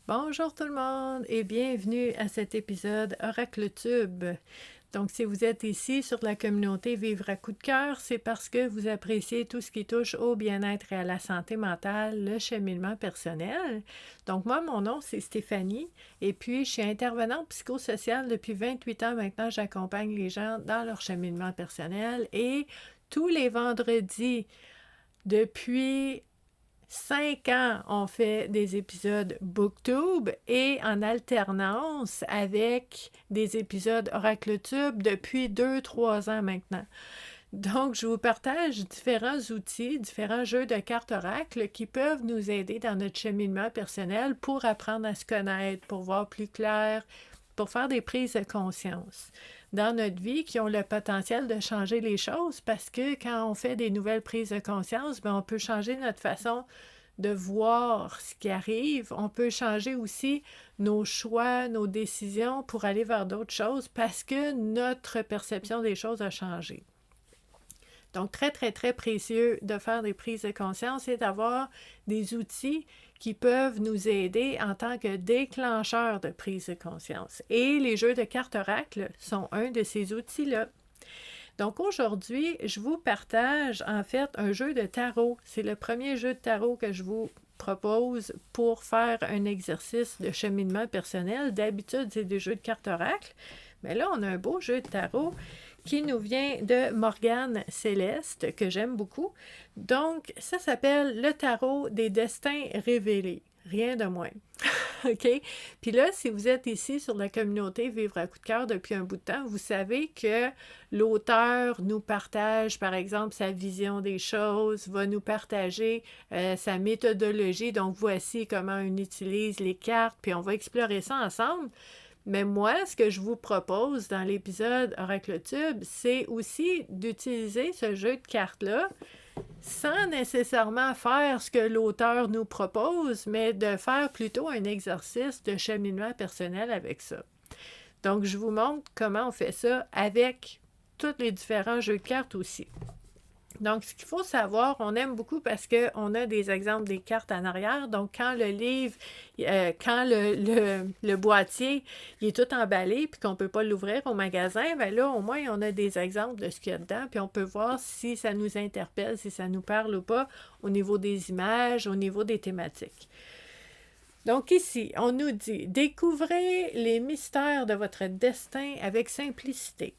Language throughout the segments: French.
Bonjour tout le monde et bienvenue à cet épisode Oracle Tube. Donc, si vous êtes ici sur la communauté Vivre à coup de cœur, c'est parce que vous appréciez tout ce qui touche au bien-être et à la santé mentale, le cheminement personnel. Donc, moi, mon nom, c'est Stéphanie et puis je suis intervenante psychosociale depuis 28 ans maintenant. J'accompagne les gens dans leur cheminement personnel et tous les vendredis, depuis 5 ans, on fait des épisodes BookTube et en alternance avec des épisodes OracleTube depuis 2-3 ans maintenant. Donc, je vous partage différents outils, différents jeux de cartes Oracle qui peuvent nous aider dans notre cheminement personnel pour apprendre à se connaître, pour voir plus clair, pour faire des prises de conscience dans notre vie qui ont le potentiel de changer les choses parce que quand on fait des nouvelles prises de conscience, on peut changer notre façon de voir ce qui arrive. On peut changer aussi nos choix, nos décisions pour aller vers d'autres choses parce que notre perception des choses a changé. Donc, très, très, très précieux de faire des prises de conscience et d'avoir des outils qui peuvent nous aider en tant que déclencheurs de prise de conscience. Et les jeux de cartes Oracle sont un de ces outils-là. Donc aujourd'hui, je vous partage en fait un jeu de tarot. C'est le premier jeu de tarot que je vous propose pour faire un exercice de cheminement personnel. D'habitude, c'est des jeux de cartes Oracle. Mais là, on a un beau jeu de tarot qui nous vient de Morgane Céleste, que j'aime beaucoup. Donc, ça s'appelle le tarot des destins révélés. Rien de moins. OK? Puis là, si vous êtes ici sur la communauté Vivre à coup de cœur depuis un bout de temps, vous savez que l'auteur nous partage, par exemple, sa vision des choses, va nous partager sa méthodologie. Donc, voici comment on utilise les cartes, puis on va explorer ça ensemble. Mais moi, ce que je vous propose dans l'épisode Oracle Tube, c'est aussi d'utiliser ce jeu de cartes-là sans nécessairement faire ce que l'auteur nous propose, mais de faire plutôt un exercice de cheminement personnel avec ça. Donc, je vous montre comment on fait ça avec tous les différents jeux de cartes aussi. Donc, ce qu'il faut savoir, on aime beaucoup parce qu'on a des exemples des cartes en arrière. Donc, quand le livre, quand le boîtier il est tout emballé puis qu'on ne peut pas l'ouvrir au magasin, bien là, au moins, on a des exemples de ce qu'il y a dedans. Puis on peut voir si ça nous interpelle, si ça nous parle ou pas au niveau des images, au niveau des thématiques. Donc ici, on nous dit « Découvrez les mystères de votre destin avec simplicité ».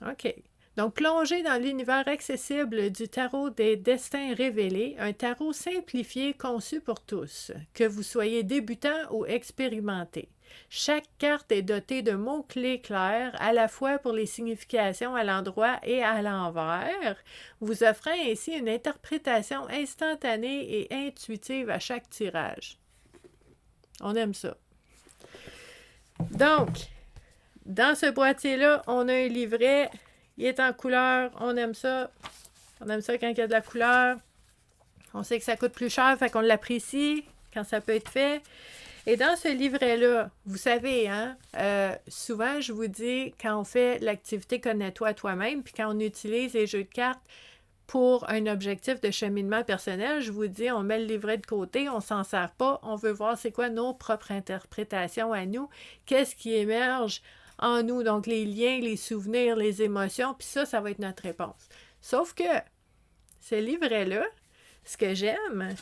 OK. Donc, plongez dans l'univers accessible du tarot des destins révélés, un tarot simplifié conçu pour tous, que vous soyez débutant ou expérimenté. Chaque carte est dotée de mots-clés clairs, à la fois pour les significations à l'endroit et à l'envers, vous offrant ainsi une interprétation instantanée et intuitive à chaque tirage. On aime ça. Donc, dans ce boîtier-là, on a un livret. Il est en couleur, on aime ça. On aime ça quand il y a de la couleur. On sait que ça coûte plus cher, fait qu'on l'apprécie quand ça peut être fait. Et dans ce livret-là, vous savez, souvent je vous dis, quand on fait l'activité Connais-toi à toi-même, puis quand on utilise les jeux de cartes pour un objectif de cheminement personnel, je vous dis, on met le livret de côté, on s'en sert pas, on veut voir c'est quoi nos propres interprétations à nous, qu'est-ce qui émerge en nous, donc les liens, les souvenirs, les émotions, puis ça va être notre réponse. Sauf que ce livret-là, ce que j'aime,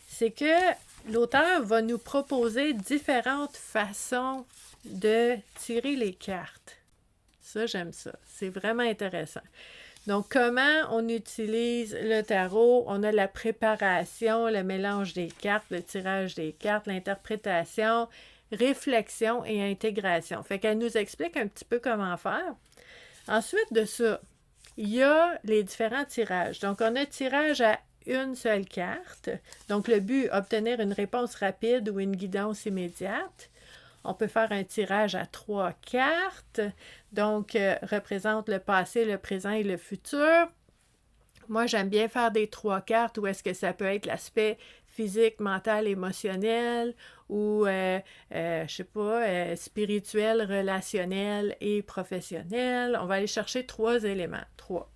c'est que l'auteur va nous proposer différentes façons de tirer les cartes. Ça, j'aime ça. C'est vraiment intéressant. Donc, comment on utilise le tarot? On a la préparation, le mélange des cartes, le tirage des cartes, l'interprétation, réflexion et intégration. Fait qu'elle nous explique un petit peu comment faire. Ensuite de ça, il y a les différents tirages. Donc, on a tirage à une seule carte. Donc, le but, obtenir une réponse rapide ou une guidance immédiate. On peut faire un tirage à 3 cartes. Donc, représente le passé, le présent et le futur. Moi, j'aime bien faire des 3 cartes où est-ce que ça peut être l'aspect physique, mental, émotionnel ou, je sais pas, spirituel, relationnel et professionnel. On va aller chercher 3 éléments. 3.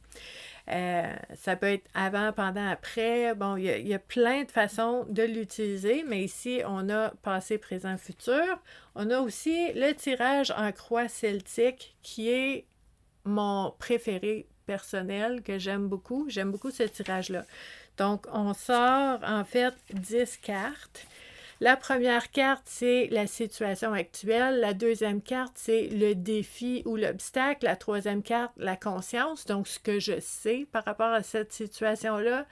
Ça peut être avant, pendant, après. Bon, il y a plein de façons de l'utiliser, mais ici, on a passé, présent, futur. On a aussi le tirage en croix celtique qui est mon préféré personnel, que j'aime beaucoup. J'aime beaucoup ce tirage-là. Donc, on sort en fait 10 cartes. La première carte, c'est la situation actuelle. La deuxième carte, c'est le défi ou l'obstacle. La troisième carte, la conscience, donc ce que je sais par rapport à cette situation-là.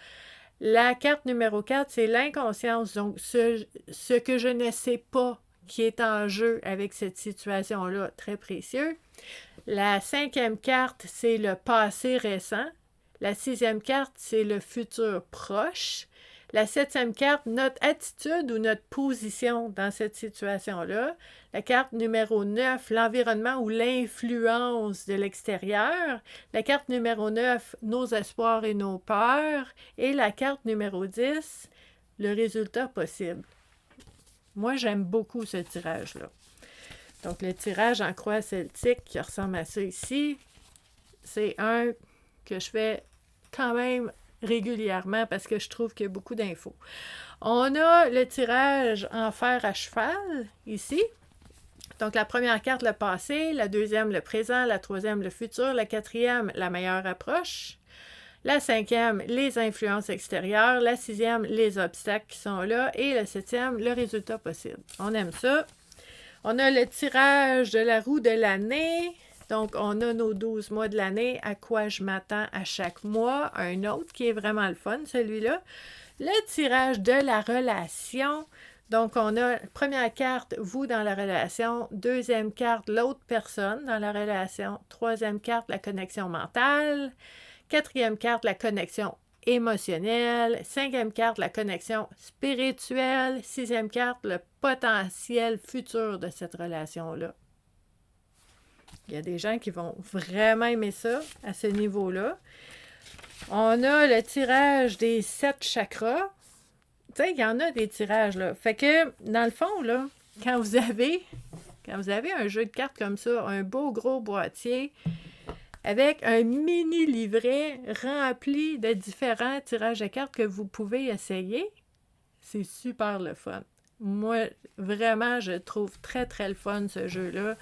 La carte numéro 4, c'est l'inconscience, donc ce que je ne sais pas qui est en jeu avec cette situation-là, très précieux. La cinquième carte, c'est le passé récent. La sixième carte, c'est le futur proche. La septième carte, notre attitude ou notre position dans cette situation-là. La carte numéro 9, l'environnement ou l'influence de l'extérieur. La carte numéro 9, nos espoirs et nos peurs. Et la carte numéro 10, le résultat possible. Moi, j'aime beaucoup ce tirage-là. Donc, le tirage en croix celtique qui ressemble à ça ici, c'est un que je fais quand même régulièrement parce que je trouve qu'il y a beaucoup d'infos. On a le tirage en fer à cheval ici. Donc, la première carte, le passé, la deuxième, le présent, la troisième, le futur, la quatrième, la meilleure approche, la cinquième, les influences extérieures, la sixième, les obstacles qui sont là, et la septième, le résultat possible. On aime ça. On a le tirage de la roue de l'année. Donc, on a nos 12 mois de l'année, à quoi je m'attends à chaque mois. Un autre qui est vraiment le fun, celui-là. Le tirage de la relation. Donc, on a première carte, vous dans la relation. Deuxième carte, l'autre personne dans la relation. Troisième carte, la connexion mentale. Quatrième carte, la connexion émotionnelle. Cinquième carte, la connexion spirituelle. Sixième carte, le potentiel futur de cette relation-là. Il y a des gens qui vont vraiment aimer ça à ce niveau-là. On a le tirage des 7 chakras. Tu sais, il y en a des tirages, là. Fait que, dans le fond, là, quand vous avez un jeu de cartes comme ça, un beau gros boîtier, avec un mini livret rempli de différents tirages de cartes que vous pouvez essayer, c'est super le fun. Moi, vraiment, je trouve très, très le fun, ce jeu-là.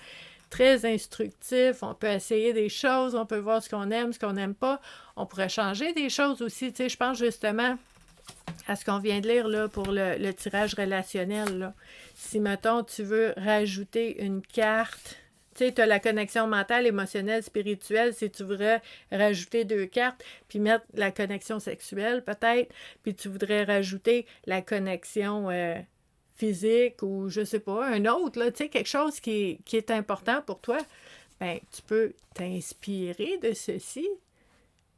Très instructif, on peut essayer des choses, on peut voir ce qu'on aime, ce qu'on n'aime pas. On pourrait changer des choses aussi, tu sais, je pense justement à ce qu'on vient de lire là, pour le tirage relationnel. Là. Si, mettons, tu veux rajouter une carte, tu sais, tu as la connexion mentale, émotionnelle, spirituelle, si tu voudrais rajouter 2 cartes, puis mettre la connexion sexuelle peut-être, puis tu voudrais rajouter la connexion physique ou je sais pas, un autre, là, tu sais, quelque chose qui est important pour toi, ben tu peux t'inspirer de ceci,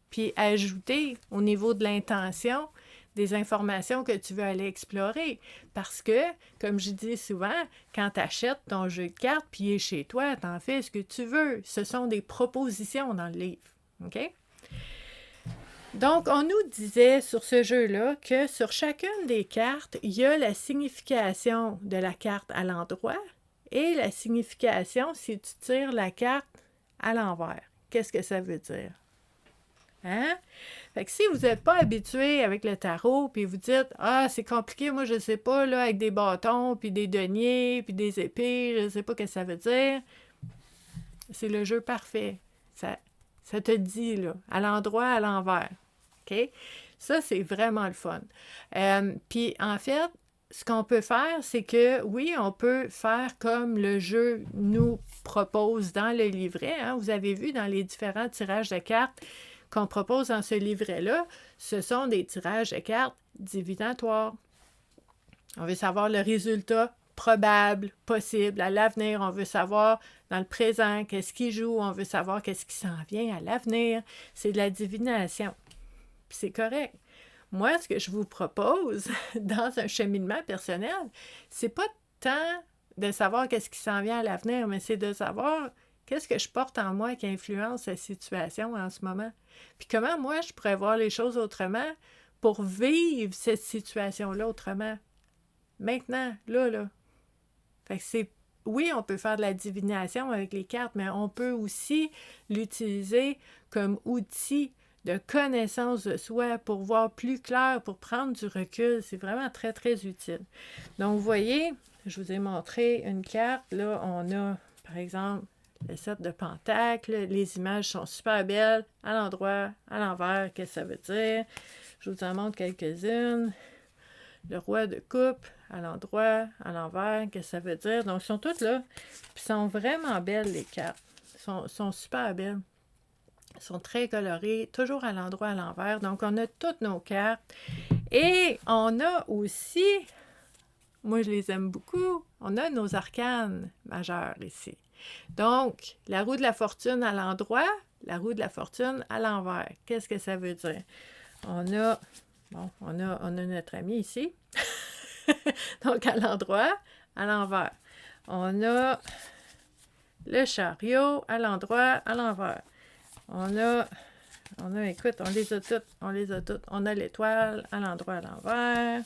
puis ajouter au niveau de l'intention des informations que tu veux aller explorer. Parce que, comme je dis souvent, quand tu achètes ton jeu de cartes, puis il est chez toi, t'en fais ce que tu veux. Ce sont des propositions dans le livre. OK? Donc, on nous disait sur ce jeu-là que sur chacune des cartes, il y a la signification de la carte à l'endroit et la signification si tu tires la carte à l'envers. Qu'est-ce que ça veut dire? Hein? Fait que si vous n'êtes pas habitué avec le tarot, puis vous dites « Ah, c'est compliqué, moi je sais pas, là, avec des bâtons, puis des deniers, puis des épées, je sais pas ce que ça veut dire. » C'est le jeu parfait. Ça te dit, là, à l'endroit, à l'envers. OK? Ça, c'est vraiment le fun. Puis, en fait, ce qu'on peut faire, c'est que, oui, on peut faire comme le jeu nous propose dans le livret. Hein? Vous avez vu dans les différents tirages de cartes qu'on propose dans ce livret-là, ce sont des tirages de cartes divinatoires. On veut savoir le résultat probable, possible, à l'avenir. On veut savoir dans le présent qu'est-ce qui joue. On veut savoir qu'est-ce qui s'en vient à l'avenir. C'est de la divination. Puis c'est correct. Moi, ce que je vous propose dans un cheminement personnel, c'est pas tant de savoir qu'est-ce qui s'en vient à l'avenir, mais c'est de savoir qu'est-ce que je porte en moi qui influence la situation en ce moment. Puis comment moi, je pourrais voir les choses autrement pour vivre cette situation-là autrement. Maintenant, là. Fait que c'est... Oui, on peut faire de la divination avec les cartes, mais on peut aussi l'utiliser comme outil de connaissance de soi pour voir plus clair, pour prendre du recul. C'est vraiment très, très utile. Donc, vous voyez, je vous ai montré une carte. Là, on a, par exemple, le 7 de Pentacle. Les images sont super belles, à l'endroit, à l'envers. Qu'est-ce que ça veut dire? Je vous en montre quelques-unes. Le roi de coupe, à l'endroit, à l'envers. Qu'est-ce que ça veut dire? Donc, ils sont toutes là. Puis, sont vraiment belles, les cartes. Sont super belles. Elles sont très colorées, toujours à l'endroit, à l'envers. Donc, on a toutes nos cartes. Et on a aussi, moi je les aime beaucoup, on a nos arcanes majeurs ici. Donc, la roue de la fortune à l'endroit, la roue de la fortune à l'envers. Qu'est-ce que ça veut dire? On a notre ami ici. Donc, à l'endroit, à l'envers. On a le chariot à l'endroit, à l'envers. On a, écoute, on les a toutes. On a l'étoile à l'endroit, à l'envers.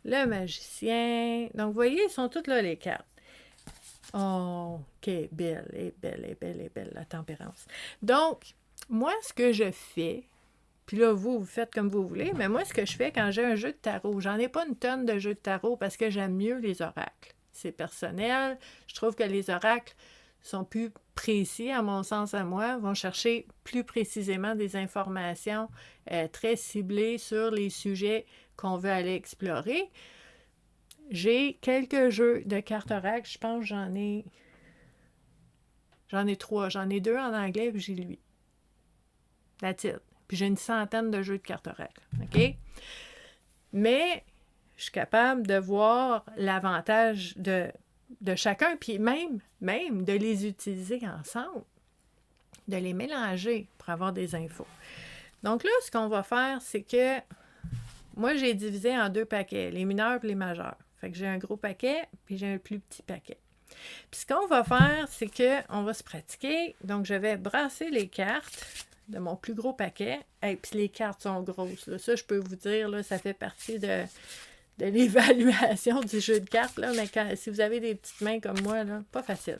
Le magicien. Donc, vous voyez, ils sont toutes là, les cartes. Oh, qu'elle est belle, la tempérance. Donc, moi, ce que je fais, puis là, vous faites comme vous voulez, mais moi, ce que je fais quand j'ai un jeu de tarot, j'en ai pas une tonne de jeux de tarot parce que j'aime mieux les oracles. C'est personnel. Je trouve que les oracles sont plus précis, à mon sens à moi, vont chercher plus précisément des informations très ciblées sur les sujets qu'on veut aller explorer. J'ai quelques jeux de cartes oracles, je pense que j'en ai 3, j'en ai 2 en anglais, puis j'ai lui. That's it. Puis j'ai une centaine de jeux de cartes oracles, OK? Mais je suis capable de voir l'avantage de chacun, puis même de les utiliser ensemble, de les mélanger pour avoir des infos. Donc là, ce qu'on va faire, c'est que moi, j'ai divisé en 2 paquets, les mineurs et les majeurs. Fait que j'ai un gros paquet, puis j'ai un plus petit paquet. Puis ce qu'on va faire, c'est qu'on va se pratiquer. Donc, je vais brasser les cartes de mon plus gros paquet. Et puis les cartes sont grosses. Là. Ça, je peux vous dire, là, ça fait partie de l'évaluation du jeu de cartes, là, mais si vous avez des petites mains comme moi, là, pas facile.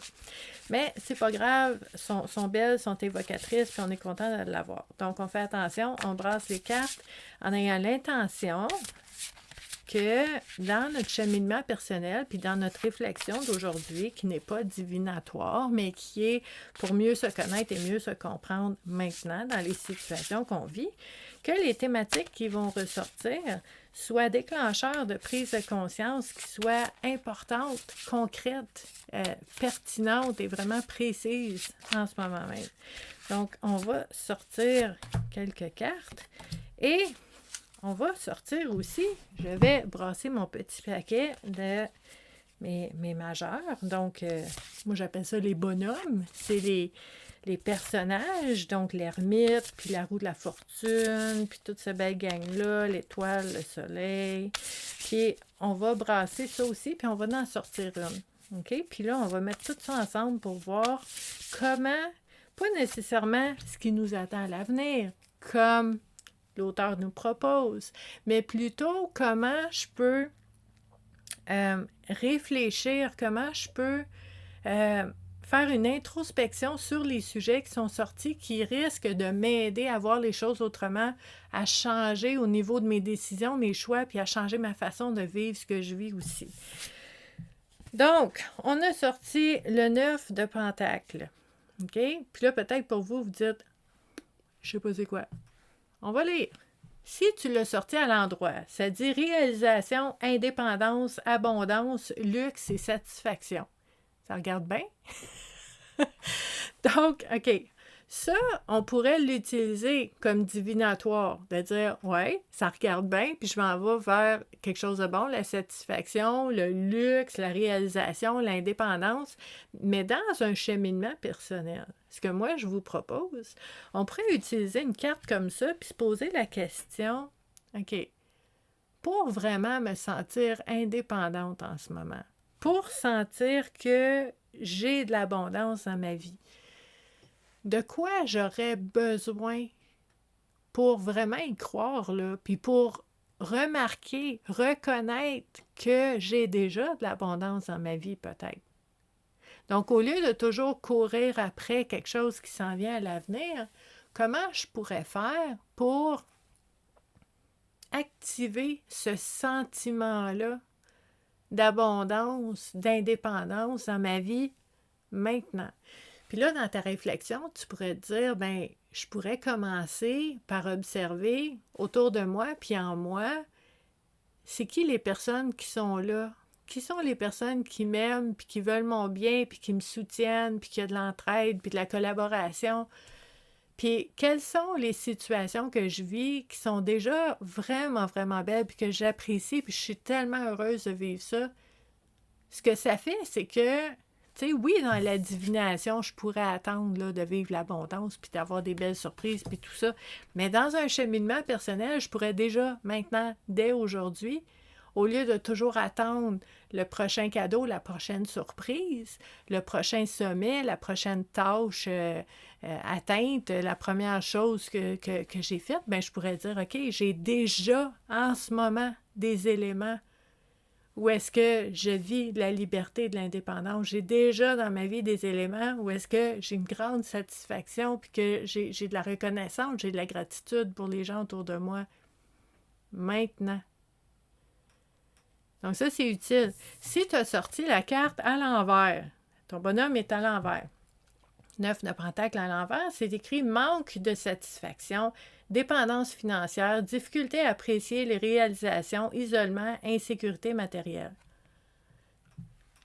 Mais c'est pas grave, sont belles, sont évocatrices, puis on est content de l'avoir. Donc, on fait attention, on brasse les cartes en ayant l'intention que dans notre cheminement personnel, puis dans notre réflexion d'aujourd'hui, qui n'est pas divinatoire, mais qui est pour mieux se connaître et mieux se comprendre maintenant dans les situations qu'on vit, que les thématiques qui vont ressortir soient déclencheurs de prise de conscience, qui soient importantes, concrètes, pertinentes et vraiment précises en ce moment même. Donc, on va sortir quelques cartes et on va sortir aussi, je vais brasser mon petit paquet de mes majeurs. Donc, moi, j'appelle ça les bonhommes. C'est les personnages, donc l'ermite, puis la roue de la fortune, puis toute cette belle gang-là, l'étoile, le soleil. Puis, on va brasser ça aussi, puis on va en sortir une. OK? Puis là, on va mettre tout ça ensemble pour voir comment, pas nécessairement ce qui nous attend à l'avenir, comme l'auteur nous propose, mais plutôt comment je peux réfléchir, comment je peux faire une introspection sur les sujets qui sont sortis, qui risquent de m'aider à voir les choses autrement, à changer au niveau de mes décisions, mes choix, puis à changer ma façon de vivre ce que je vis aussi. Donc, on a sorti le 9 de Pentacle. OK? Puis là, peut-être pour vous, vous dites, je sais pas c'est quoi. On va lire. Si tu l'as sorti à l'endroit, ça dit réalisation, indépendance, abondance, luxe et satisfaction. Ça regarde bien? Donc, OK. Ça, on pourrait l'utiliser comme divinatoire, de dire, ouais, ça regarde bien, puis je m'en vais vers quelque chose de bon, la satisfaction, le luxe, la réalisation, l'indépendance, mais dans un cheminement personnel. Ce que moi, je vous propose, on pourrait utiliser une carte comme ça, puis se poser la question, OK, pour vraiment me sentir indépendante en ce moment, pour sentir que j'ai de l'abondance dans ma vie, de quoi j'aurais besoin pour vraiment y croire, là, puis pour remarquer, reconnaître que j'ai déjà de l'abondance dans ma vie, peut-être. Donc, au lieu de toujours courir après quelque chose qui s'en vient à l'avenir, comment je pourrais faire pour activer ce sentiment-là d'abondance, d'indépendance dans ma vie maintenant. Puis là, dans ta réflexion, tu pourrais te dire, ben, je pourrais commencer par observer autour de moi, puis en moi, c'est qui les personnes qui sont là? Qui sont les personnes qui m'aiment, puis qui veulent mon bien, puis qui me soutiennent, puis qui a de l'entraide, puis de la collaboration? Puis quelles sont les situations que je vis qui sont déjà vraiment, vraiment belles, puis que j'apprécie, puis je suis tellement heureuse de vivre ça? Ce que ça fait, c'est que, tu sais, oui, dans la divination, je pourrais attendre là, de vivre l'abondance, puis d'avoir des belles surprises, puis tout ça. Mais dans un cheminement personnel, je pourrais déjà, maintenant, dès aujourd'hui, au lieu de toujours attendre le prochain cadeau, la prochaine surprise, le prochain sommet, la prochaine tâche atteinte, la première chose que j'ai faite, ben, je pourrais dire, OK, j'ai déjà en ce moment des éléments où est-ce que je vis de la liberté et de l'indépendance. J'ai déjà dans ma vie des éléments où est-ce que j'ai une grande satisfaction puis que j'ai de la reconnaissance, j'ai de la gratitude pour les gens autour de moi. Maintenant. Donc ça, c'est utile. Si tu as sorti la carte à l'envers, ton bonhomme est à l'envers. 9 de Pentacle à l'envers, c'est écrit manque de satisfaction, dépendance financière, difficulté à apprécier les réalisations, isolement, insécurité matérielle.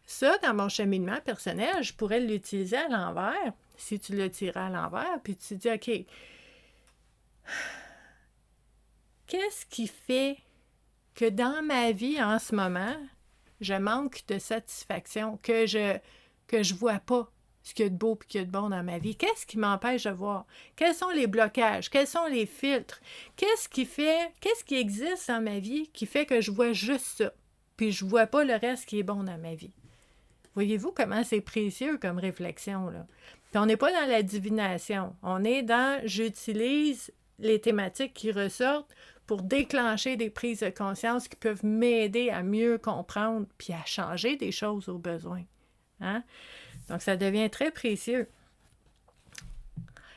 Ça, dans mon cheminement personnel, je pourrais l'utiliser à l'envers, si tu le tirais à l'envers, puis tu te dis, OK, qu'est-ce qui fait que dans ma vie en ce moment, je manque de satisfaction, que je vois pas ce qu'il y a de beau et qu'il y a de bon dans ma vie? Qu'est-ce qui m'empêche de voir? Quels sont les blocages? Quels sont les filtres? Qu'est-ce qui existe dans ma vie qui fait que je vois juste ça, puis je vois pas le reste qui est bon dans ma vie? Voyez-vous comment c'est précieux comme réflexion, là? Puis on n'est pas dans la divination. On est dans j'utilise les thématiques qui ressortent pour déclencher des prises de conscience qui peuvent m'aider à mieux comprendre puis à changer des choses au besoin. Hein? Donc, ça devient très précieux.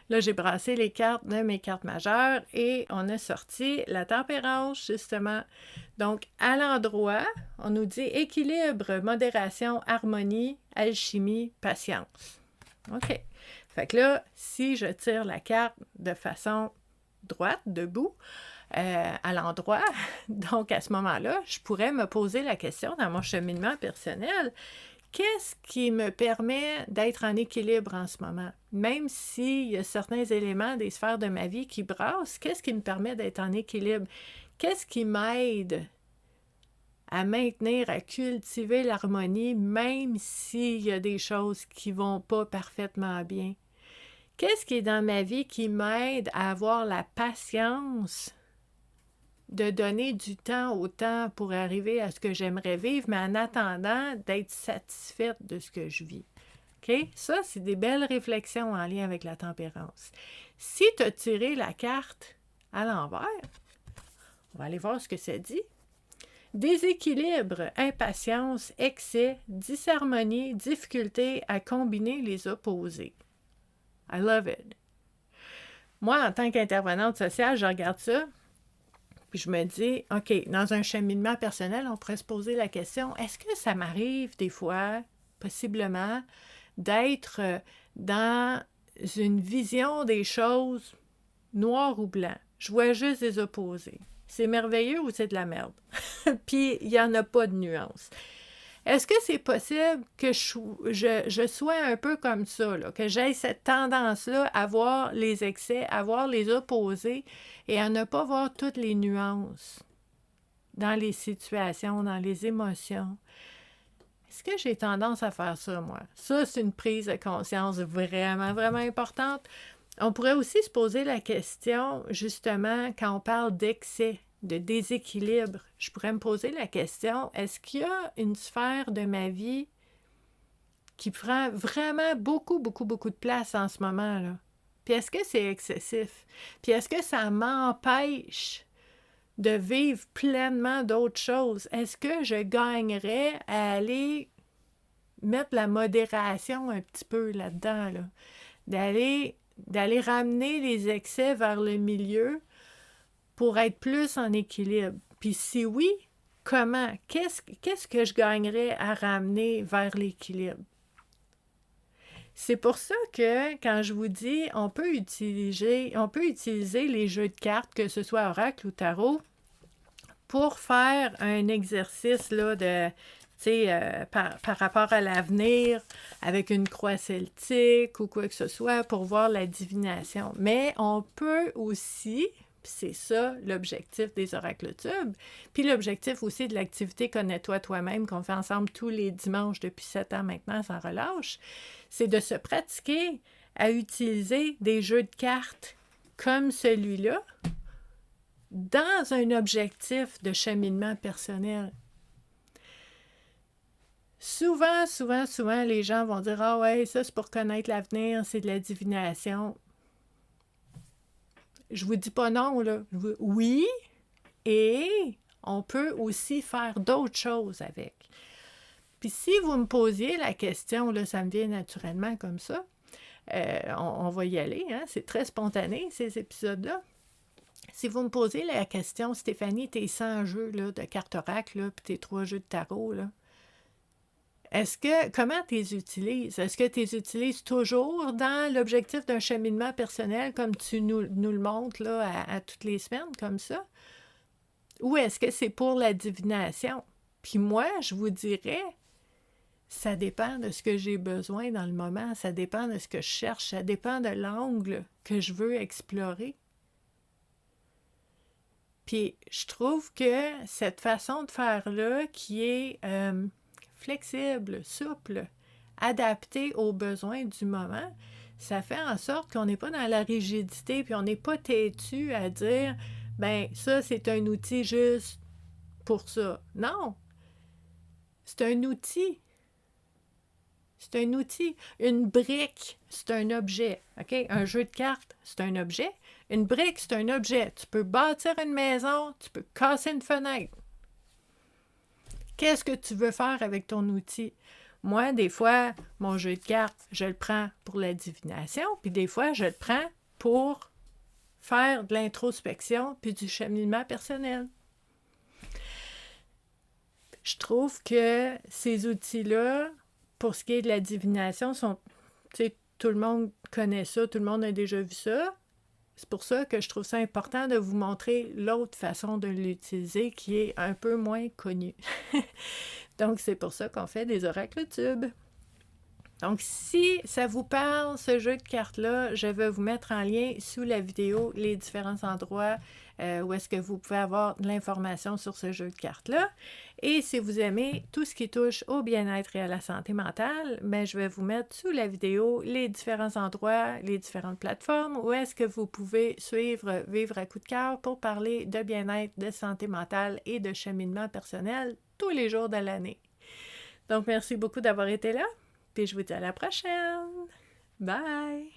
Là, j'ai brassé les cartes de mes cartes majeures et on a sorti la tempérance, justement. Donc, à l'endroit, on nous dit équilibre, modération, harmonie, alchimie, patience. OK. Fait que là, si je tire la carte de façon droite, debout, à l'endroit, donc à ce moment-là, je pourrais me poser la question dans mon cheminement personnel, qu'est-ce qui me permet d'être en équilibre en ce moment? Même s'il y a certains éléments des sphères de ma vie qui brassent, qu'est-ce qui me permet d'être en équilibre? Qu'est-ce qui m'aide à maintenir, à cultiver l'harmonie, même s'il y a des choses qui ne vont pas parfaitement bien? Qu'est-ce qui est dans ma vie qui m'aide à avoir la patience de donner du temps au temps pour arriver à ce que j'aimerais vivre, mais en attendant d'être satisfaite de ce que je vis? OK? Ça, c'est des belles réflexions en lien avec la tempérance. Si tu as tiré la carte à l'envers, on va aller voir ce que ça dit. Déséquilibre, impatience, excès, disharmonie, difficulté à combiner les opposés. I love it. Moi, en tant qu'intervenante sociale, je regarde ça, puis je me dis, OK, dans un cheminement personnel, on pourrait se poser la question, est-ce que ça m'arrive des fois, possiblement, d'être dans une vision des choses noir ou blanc? Je vois juste des opposés. C'est merveilleux ou c'est de la merde? Puis, il n'y en a pas de nuance. Est-ce que c'est possible que je sois un peu comme ça, là, que j'aie cette tendance-là à voir les excès, à voir les opposés et à ne pas voir toutes les nuances dans les situations, dans les émotions? Est-ce que j'ai tendance à faire ça, moi? Ça, c'est une prise de conscience vraiment, vraiment importante. On pourrait aussi se poser la question, justement, quand on parle d'excès, de déséquilibre, je pourrais me poser la question, est-ce qu'il y a une sphère de ma vie qui prend vraiment beaucoup, beaucoup, beaucoup de place en ce moment, là? Puis est-ce que c'est excessif? Puis est-ce que ça m'empêche de vivre pleinement d'autres choses? Est-ce que je gagnerais à aller mettre la modération un petit peu là-dedans, là? D'aller d'aller ramener les excès vers le milieu pour être plus en équilibre. Puis si oui, comment? Qu'est-ce que je gagnerais à ramener vers l'équilibre? C'est pour ça que quand je vous dis on peut utiliser les jeux de cartes, que ce soit oracle ou tarot, pour faire un exercice là, de par rapport à l'avenir, avec une croix celtique ou quoi que ce soit, pour voir la divination. Mais on peut aussi, puis c'est ça l'objectif des oracles tubes, puis l'objectif aussi de l'activité Connais-toi toi-même qu'on fait ensemble tous les dimanches depuis 7 ans maintenant sans relâche, c'est de se pratiquer à utiliser des jeux de cartes comme celui-là dans un objectif de cheminement personnel. Souvent, les gens vont dire « Ah ouais, ça c'est pour connaître l'avenir, c'est de la divination. » Je vous dis pas non, là. Oui, et on peut aussi faire d'autres choses avec. Puis si vous me posiez la question, là, ça me vient naturellement comme ça, on va y aller, hein? C'est très spontané, ces épisodes-là. Si vous me posez la question, Stéphanie, tes 100 jeux là, de cartes oracle, puis tes 3 jeux de tarot, là, comment tu les utilises? Est-ce que tu les utilises toujours dans l'objectif d'un cheminement personnel, comme tu nous le montres là, à toutes les semaines, comme ça? Ou est-ce que c'est pour la divination? Puis moi, je vous dirais, ça dépend de ce que j'ai besoin dans le moment, ça dépend de ce que je cherche, ça dépend de l'angle que je veux explorer. Puis je trouve que cette façon de faire-là, qui est flexible, souple, adaptée aux besoins du moment, ça fait en sorte qu'on n'est pas dans la rigidité, puis on n'est pas têtu à dire « ben ça, c'est un outil juste pour ça ». Non! C'est un outil. C'est un outil. Une brique, c'est un objet. OK? Un jeu de cartes, c'est un objet. Une brique, c'est un objet. Tu peux bâtir une maison, tu peux casser une fenêtre. Qu'est-ce que tu veux faire avec ton outil? Moi, des fois, mon jeu de cartes, je le prends pour la divination, puis des fois, je le prends pour faire de l'introspection puis du cheminement personnel. Je trouve que ces outils-là, pour ce qui est de la divination, sont, tu sais, tout le monde connaît ça, tout le monde a déjà vu ça. C'est pour ça que je trouve ça important de vous montrer l'autre façon de l'utiliser qui est un peu moins connue. Donc, c'est pour ça qu'on fait des oracles tubes. Donc, si ça vous parle, ce jeu de cartes-là, je vais vous mettre en lien sous la vidéo les différents endroits où est-ce que vous pouvez avoir de l'information sur ce jeu de cartes-là. Et si vous aimez tout ce qui touche au bien-être et à la santé mentale, ben, je vais vous mettre sous la vidéo les différents endroits, les différentes plateformes où est-ce que vous pouvez suivre Vivre à coup de cœur pour parler de bien-être, de santé mentale et de cheminement personnel tous les jours de l'année. Donc, merci beaucoup d'avoir été là. Puis je vous dis à la prochaine. Bye!